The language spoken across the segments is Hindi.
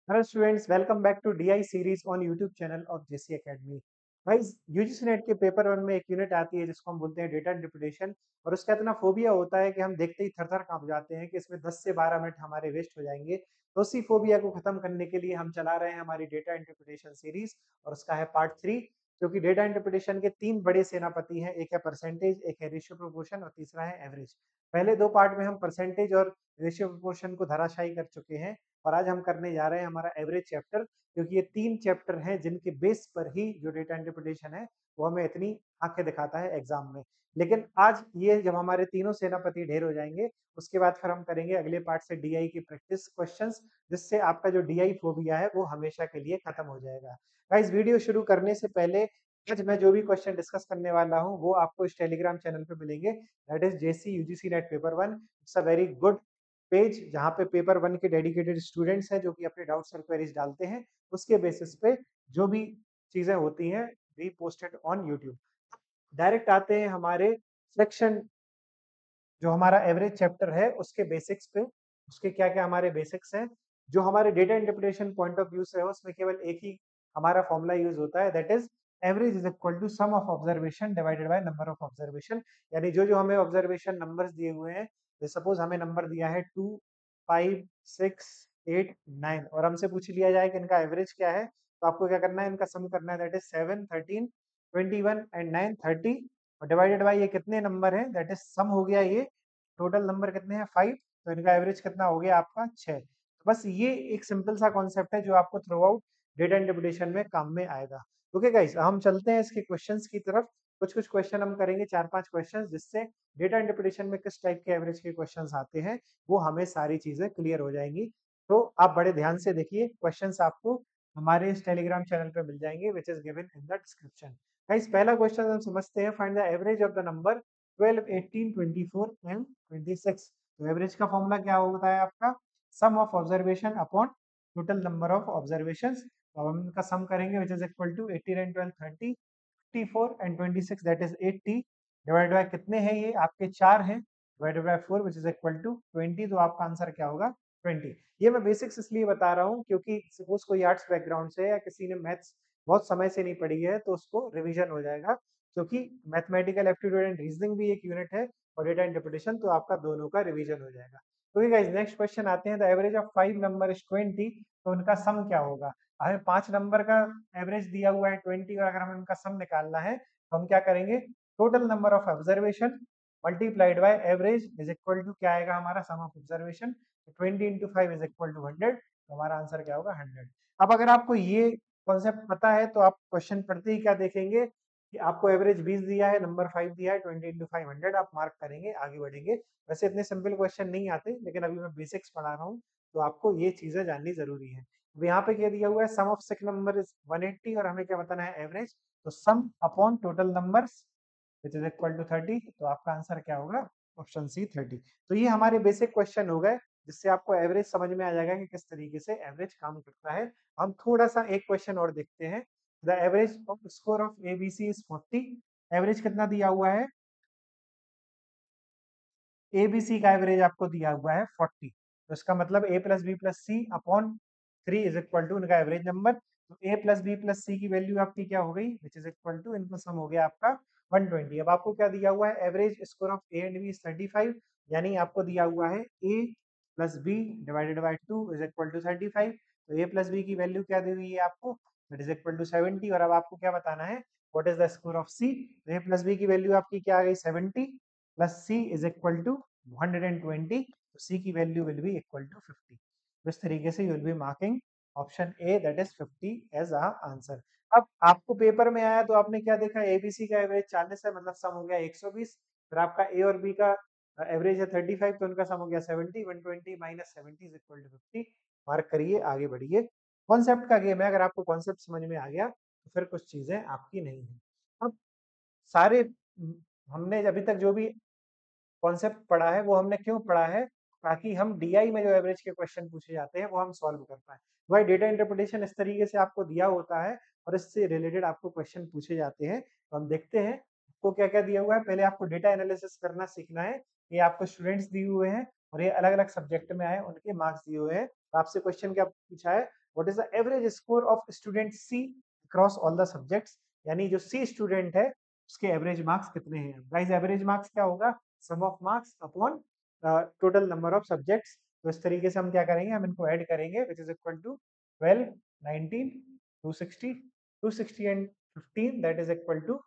Hello students, welcome back to DI series on YouTube channel of JC Academy. Guys, UGC net के पेपर वन में एक यूनिट आती है जिसको हम बोलते हैं डेटा इंटरप्रिटेशन और उसका इतना फोबिया होता है कि हम देखते ही थर-थर काँप जाते हैं कि इसमें 10 से 12 मिनट हमारे वेस्ट हो जाएंगे। तो उसी फोबिया को खत्म करने के लिए हम चला रहे हैं हमारी डेटा इंटरप्रिटेशन सीरीज और उसका है पार्ट 3 क्योंकि डेटा इंटरप्रिटेशन के 3 बड़े सेनापति हैं, एक है परसेंटेज, एक है रेशियो प्रोपोर्शन और तीसरा है एवरेज। पहले 2 पार्ट में हम परसेंटेज और रेशियो प्रोपोर्शन को धराशायी कर चुके हैं और आज हम करने जा रहे हैं हमारा एवरेज चैप्टर क्योंकि ये 3 चैप्टर हैं जिनके बेस पर ही जो डेटा इंटरप्रिटेशन है वो हमें इतनी आंखें दिखाता है एग्जाम में। लेकिन आज ये जब हमारे तीनों सेनापति ढेर हो जाएंगे उसके बाद फिर हम करेंगे अगले पार्ट से डीआई की प्रैक्टिस क्वेश्चंस जिससे आपका जो डीआई फोबिया है वो हमेशा के लिए खत्म हो जाएगा। गाइस वीडियो शुरू करने से पहले आज मैं जो भी क्वेश्चन डिस्कस करने वाला हूँ वो आपको इस टेलीग्राम चैनल पे मिलेंगे, that is JC UGC NET paper one. It's a very good page जहाँ पे पेपर वन के डेडिकेटेड स्टूडेंट्स हैं जो कि अपने डाउट्स और क्वेरीज डालते हैं, उसके बेसिस पे जो भी चीजें होती हैं we posted on YouTube. Direct आते हैं हमारे सेक्शन जो हमारा एवरेज चैप्टर है उसके बेसिक्स पे। उसके क्या क्या हमारे बेसिक्स हैं जो हमारे data interpretation point of view से है उसमें केवल एक ही हमारा फॉर्मूला यूज होता है, that is average is equal to sum of observation divided by number of observation. यानी जो जो हमें ऑब्जर्वेशन नंबर्स दिए हुए हैं, सपोज हमें नंबर दिया है 2 5 6 8 9 और हमसे पूछ लिया जाए कि इनका एवरेज क्या है, तो आपको क्या करना है, इनका सम करना है, दैट इज 7 13 21 एंड 9 30 और डिवाइडेड बाय ये कितने नंबर है, दैट इज सम हो गया, ये टोटल नंबर कितने हैं 5, तो इनका एवरेज कितना हो गया आपका 6। तो बस ये एक सिंपल सा कॉन्सेप्ट है जो आपको थ्रू आउट डेटा इंटरप्रिटेशन में काम में आएगा। ओके गाइस, हम चलते हैं इसके क्वेश्चंस की तरफ। कुछ कुछ क्वेश्चन हम करेंगे, 4-5 क्वेश्चंस, जिससे डेटा इंटरप्रिटेशन में किस टाइप के एवरेज के क्वेश्चंस आते हैं वो हमें सारी चीजें क्लियर हो जाएंगी। तो आप बड़े ध्यान से देखिए, क्वेश्चंस आपको हमारे इस टेलीग्राम चैनल पे मिल जाएंगे which is given in the description. Guys पहला क्वेश्चन हम समझते हैं, find the average of the number 12 18 24 and 26। तो एवरेज का फॉर्मूला क्या होता है आपका, sum of observation upon total number of observations. तो अब हम इनका सम करेंगे which is equal to 18 and 12 30 54 and 26 that is 80 divide by कितने हैं, ये आपके 4 हैं, divided by 4 which is equal to 20। तो आपका आंसर क्या होगा 20। ये मैं बेसिक्स इसलिए बता रहा हूँ क्योंकि सपोज कोई आर्ट्स बैकग्राउंड से या किसी ने मैथ्स बहुत समय से नहीं पढ़ी है तो उसको रिवीजन हो जाएगा, क्योंकि मैथमेटिकल एप्टीट्यूड एंड रीजनिंग भी एक यूनिट है और डेटा इंटरप्रिटेशन, तो आपका दोनों का रिवीजन हो जाएगा। तो गाइस नेक्स्ट क्वेश्चन आते हैं, the average of 5 number is 20, तो उनका सम क्या होगा। हमें 5 नंबर का एवरेज दिया हुआ है 20 और अगर हमें उनका सम निकालना है तो हम क्या करेंगे, total number of observation multiplied by average is equal to क्या आएगा हमारा sum of observation, 20 into 5 is equal to 100, तो हमारा आंसर क्या होगा 100। अब अगर आपको ये कॉन्सेप्ट पता है तो आप क्वेश्चन पढ़ते ही क्या देखेंगे कि आपको एवरेज 20 दिया है, नंबर 5 दिया है, 20 इंटू 500 आप मार्क करेंगे, आगे बढ़ेंगे। वैसे इतने सिंपल क्वेश्चन नहीं आते लेकिन अभी मैं बेसिक्स पढ़ा रहा हूँ तो आपको ये चीजें जाननी जरूरी है। अब यहाँ पे क्या दिया हुआ है, सम ऑफ 6 नंबर इज 180 और हमें क्या बताना है एवरेज, तो sum upon total numbers which is equal to 30, तो आपका आंसर क्या होगा ऑप्शन सी 30। तो ये हमारे बेसिक क्वेश्चन हो गए जिससे आपको एवरेज समझ में आ जाएगा कि किस तरीके से एवरेज काम करता है। हम थोड़ा सा एक क्वेश्चन और देखते हैं, the average off score of ABC is 40। Average कितना दिया हुआ है, एबीसी का एवरेज आपको दिया हुआ है 40, तो इसका मतलब A plus B plus C upon 3 is equal to उनका एवरेज नंबर। तो A plus B plus C की वैल्यू आपकी क्या हो गई, विच इज इक्वल टू इनका सम हो गया आपका 120। अब आपको क्या दिया हुआ है, average score of A and B is 35, यानी आपको दिया हुआ है A plus B divided by 2 is equal to 35। तो ए प्लस बी की वैल्यू क्या दी हुई है आपको, दैट इज इक्वल टू 70। और अब आपको क्या बताना है, what is the score of C. तो ए प्लस बी की वैल्यू आपकी क्या आ गई 70 plus C is equal to 120, तो सी की value will be equal to 50। इस तरीके से you will be marking option A that is 50 as a answer. अब आपको पेपर में आया तो आपने क्या देखा, एबीसी का एवरेज 40 है, मतलब सम हो गया 120। फिर आपका ए और बी का एवरेज है 35, तो उनका सम हो गया 70, 120 minus 70 is equal to 50। Mark करिए, आगे बढ़िए। कॉन्सेप्ट का गेम है, अगर आपको कॉन्सेप्ट समझ में आ गया तो फिर कुछ चीजें आपकी नहीं है। अब सारे हमने अभी तक जो भी कॉन्सेप्ट पढ़ा है वो हमने क्यों पढ़ा है, ताकि हम डीआई में जो एवरेज के क्वेश्चन पूछे जाते हैं वो हम सॉल्व कर पाए। भाई डेटा इंटरप्रिटेशन इस तरीके से आपको दिया होता है और इससे रिलेटेड आपको क्वेश्चन पूछे जाते हैं। तो हम देखते हैं आपको क्या क्या दिया हुआ है। पहले आपको डेटा एनालिसिस करना सीखना है। ये आपको स्टूडेंट्स दिए हुए हैं और ये अलग अलग सब्जेक्ट में आए, उनके मार्क्स दिए हुए हैं। तो आपसे क्वेश्चन क्या पूछा है, what is the average score of student C across all the subjects, यानी जो सी स्टूडेंट है उसके एवरेज मार्क्स कितने हैं। गाइस एवरेज मार्क्स क्या होगा, sum of marks upon total number of subjects. तो इस तरीके से हम क्या करेंगे, हम इनको ऐड करेंगे which is equal to 12, 19, 260, 260 and 15 that is equal to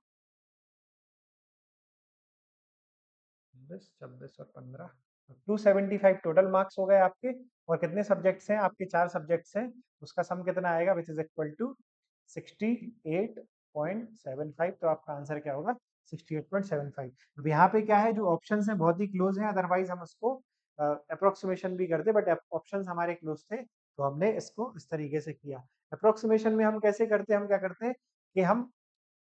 26 और 15, 275 टोटल मार्क्स हो गए आपके। और कितने सब्जेक्ट्स हैं आपके, 4 सब्जेक्ट्स हैं, उसका सम कितना आएगा विच इज इक्वल टू 68.75। तो आपका आंसर क्या होगा 68.75। अब यहाँ पे क्या है, जो ऑप्शंस हैं बहुत ही क्लोज हैं, अदरवाइज हम उसको अप्रोक्सीमेशन भी करते, बट ऑप्शंस हमारे क्लोज थे तो हमने इसको इस तरीके से किया। अप्रोक्सीमेशन में हम कैसे करते हैं, हम क्या करते हैं कि हम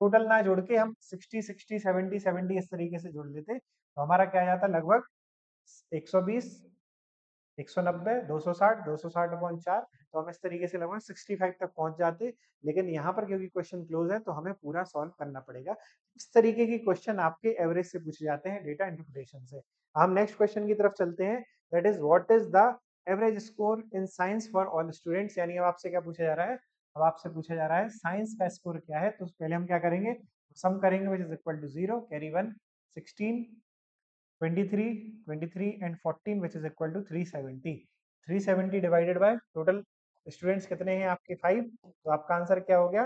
टोटल ना जोड़ के हम 60 60 70 70 इस तरीके से जोड़ लेते, तो हमारा क्या आ जाता लगभग 120, 190, 260, 260 अपॉन 4, तो हम इस तरीके से लगभग 65 तक पहुंच जाते। लेकिन यहाँ पर क्योंकि क्वेश्चन क्लोज है तो हमें पूरा सॉल्व करना पड़ेगा। इस तरीके के क्वेश्चन आपके एवरेज से पूछे जाते हैं डेटा इंटरप्रिटेशन से। हम नेक्स्ट क्वेश्चन की तरफ चलते हैं, that is what is the average score in science for all students, यानी अब आपसे क्या पूछा जा रहा है, अब आपसे पूछा जा रहा है साइंस का स्कोर क्या है। तो पहले हम क्या करेंगे, सम करेंगे which is equal to 0, carry 1, 16, 23, 23 and 14 which is equal to 370। 370 divided by total students कितने हैं आपके 5, तो आपका आंसर क्या हो गया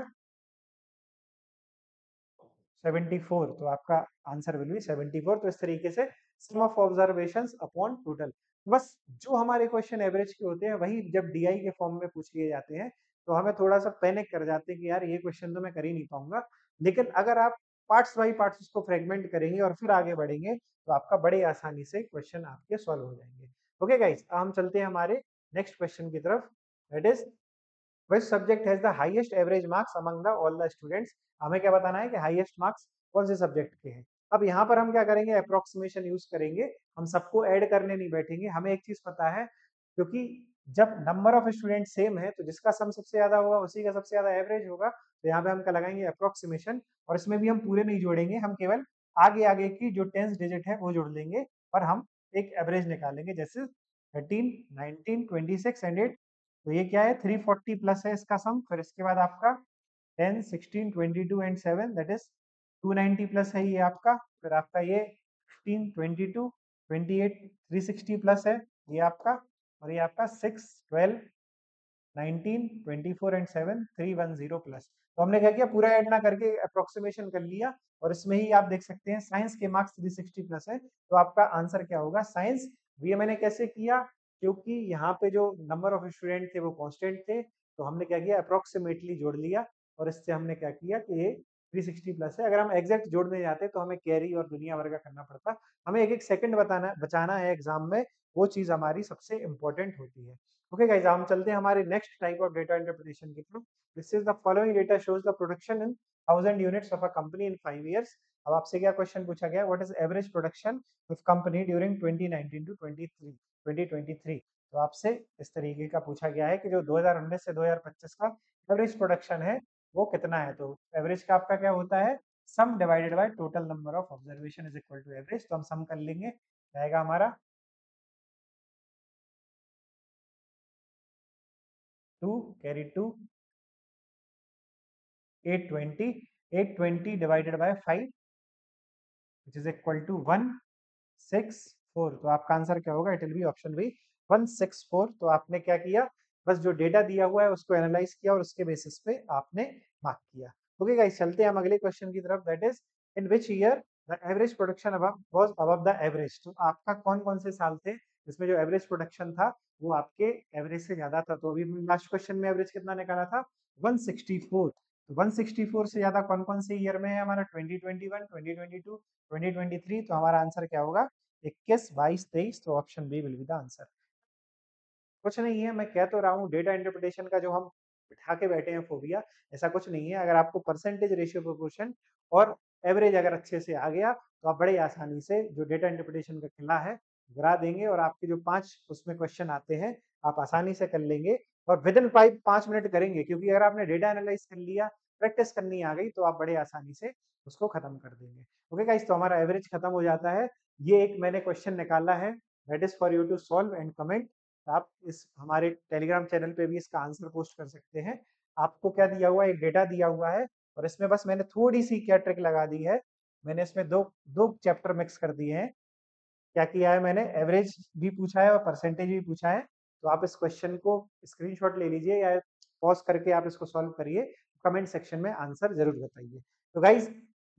74। तो आपका आंसर विल बी 74। तो इस तरीके से सम ऑफ ऑब्जर्वेशंस अपॉन टोटल, बस जो हमारे क्वेश्चन एवरेज के होते हैं वही जब डीआई के फॉर्म में पूछ लिए जाते हैं तो हमें थोड़ा सा पैनिक कर जाते हैं कि यार ये क्वेश्चन तो मैं कर ही नहीं पाऊंगा। लेकिन अगर आप पार्ट्स बाई पार्ट्स उसको फ्रेगमेंट करेंगे और फिर आगे बढ़ेंगे तो आपका बड़े आसानी से क्वेश्चन आपके सॉल्व हो जाएंगे। ओके गाइस, हम चलते हैं हमारे नेक्स्ट क्वेश्चन की तरफ, that is which subject has the highest average marks among the all the students। हमें क्या बताना है कि हाईएस्ट मार्क्स कौन से सब्जेक्ट के हैं। अब यहाँ पर हम क्या करेंगे, अप्रोक्सीमेशन यूज करेंगे, हम सबको ऐड करने नहीं बैठेंगे। हमें एक चीज पता है, क्योंकि जब नंबर ऑफ स्टूडेंट सेम है तो जिसका सम सबसे ज्यादा होगा उसी का सबसे ज्यादा एवरेज होगा। तो यहाँ पे हम क्या लगाएंगे अप्रोक्सीमेशन, और इसमें भी हम पूरे नहीं जोड़ेंगे, हम केवल आगे आगे की जो टेंस डिजिट है वो जोड़ लेंगे और हम एक एवरेज निकालेंगे, जैसे 13, 19, 26 एंड 8। तो ये क्या है 340 प्लस है इसका सम। फिर इसके बाद आपका 10, 16, 22 एंड 7 दैट इज 290 प्लस है ये आपका। फिर आपका ये 15, 22, 28, 360 प्लस है ये आपका। और ये आपका 6, 12, 19, 24 एंड 7, 310 प्लस। तो हमने क्या किया, पूरा ऐड ना करके अप्रोक्सीमेशन कर लिया। और इसमें ही आप देख सकते हैं साइंस के मार्क्स 360 प्लस है, तो आपका आंसर क्या होगा साइंस। ये मैंने कैसे किया, क्योंकि यहाँ पे जो नंबर ऑफ स्टूडेंट थे वो कांस्टेंट थे, तो हमने क्या किया अप्रोक्सीमेटली जोड़ लिया और इससे हमने क्या किया कि ये 360 प्लस है। अगर हम एग्जैक्ट जोड़ने जाते तो हमें कैरी और दुनिया भर का करना पड़ता। हमें एक एक सेकंड बताना बचाना है एग्जाम में, वो चीज हमारी सबसे इंपॉर्टेंट होती है। ओके गाइस, हम चलते हैं हमारे next type of data interpretation की तरफ। This is the following data shows the production in 1000 units of a company in 5 years. अब आपसे क्या क्वेश्चन पूछा गया, what is average production of company during 2019 to 2023। तो आपसे इस तरीके का पूछा गया है कि जो 2019 से 2025 का एवरेज प्रोडक्शन है वो कितना है। तो एवरेज का आपका क्या होता है, sum divided by total number of observation is equal to average. तो हम सम कर लेंगे, आएगा हमारा 2, carry 2, 820, 820 divided by 5 which is equal to 164। तो आपका आंसर क्या होगा, it will be option B 164। तो आपने क्या किया, बस जो डेटा दिया हुआ है उसको एनालाइज किया और उसके बेसिस पे आपने मार्क किया। ओके गाइस, चलते हैं हम अगले क्वेश्चन की तरफ, that is in which year the average production was above the average. तो आपका कौन कौन से साल थे जिसमें जो एवरेज प्रोडक्शन था वो आपके एवरेज से ज्यादा था। तो अभी लास्ट क्वेश्चन में एवरेज कितना निकाला था 164। तो 164 से ज्यादा कौन कौन से ईयर में है हमारा 2021, 2022, 2023। तो हमारा आंसर क्या होगा 21, 22, 23। तो option B will be the answer. कुछ नहीं है, मैं कह तो रहा हूँ डेटा इंटरप्रिटेशन का जो हम बिठा के बैठे हैं फोबिया, ऐसा कुछ नहीं है। अगर आपको परसेंटेज रेशियो प्रोपोर्शन और एवरेज अगर अच्छे से आ गया तो आप बड़े आसानी से जो डेटा इंटरप्रिटेशन का किला है गिरा देंगे और आपके जो 5 उसमें क्वेश्चन आते हैं आप आसानी से कर लेंगे और विद इन 5 मिनट करेंगे, क्योंकि अगर आपने डेटा एनालाइज कर लिया, प्रैक्टिस करनी आ गई, तो आप बड़े आसानी से उसको खत्म कर देंगे। ओके गाइस, तो हमारा एवरेज खत्म हो जाता है। ये एक मैंने क्वेश्चन निकाला है, that is for you to solve and comment. आप इस हमारे टेलीग्राम चैनल पे भी इसका आंसर पोस्ट कर सकते हैं। आपको क्या दिया हुआ है, एक डेटा दिया हुआ है और इसमें बस मैंने थोड़ी-सी क्या ट्रिक लगा दी है, मैंने इसमें 2 चैप्टर मिक्स कर दिए हैं। क्या किया है मैंने, एवरेज भी पूछा है और परसेंटेज भी पूछा है। तो आप इस क्वेश्चन को स्क्रीनशॉट ले लीजिए या पॉज़ करके आप इसको सॉल्व करिए, कमेंट सेक्शन में आंसर ज़रूर बताइए। तो गाइज़,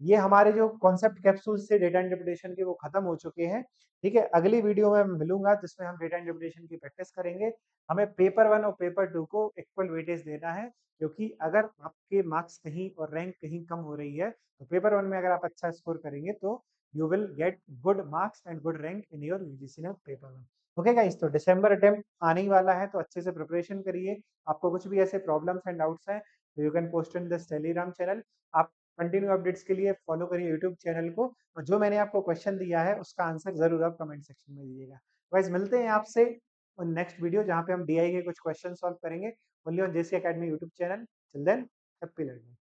ये हमारे जो कॉन्सेप्ट कैप्सूल्स थे डेटा इंटरप्रिटेशन के वो खत्म हो चुके हैं, ठीक है? अगली वीडियो में मैं मिलूँगा जिसमें हम डेटा इंटरप्रिटेशन की प्रैक्टिस करेंगे। हमें पेपर 1 और पेपर 2 को इक्वल वेटेज देना है, क्योंकि अगर आपके मार्क्स कहीं और रैंक कहीं कम हो रही है, तो पेपर 1 में अगर आप अच्छा स्कोर करेंगे तो you will get good marks and good rank in your UGC NET paper 1। Okay guys, तो दिसंबर अटेम्प्ट आने ही वाला है तो अच्छे से प्रिपरेशन करिए। आपको कुछ भी ऐसे प्रॉब्लम्स एंड डाउट्स हैं तो you can post in this Telegram channel. आप कंटिन्यू अपडेट्स के लिए फॉलो करिए यूट्यूब चैनल को और जो मैंने आपको क्वेश्चन दिया है उसका आंसर जरूर आप कमेंट सेक्शन में दीजिएगा। गाइस, मिलते हैं आपसे नेक्स्ट वीडियो जहाँ पे हम डीआई के कुछ क्वेश्चन सॉल्व करेंगे only on JC academy YouTube channel. Till then, happy learning.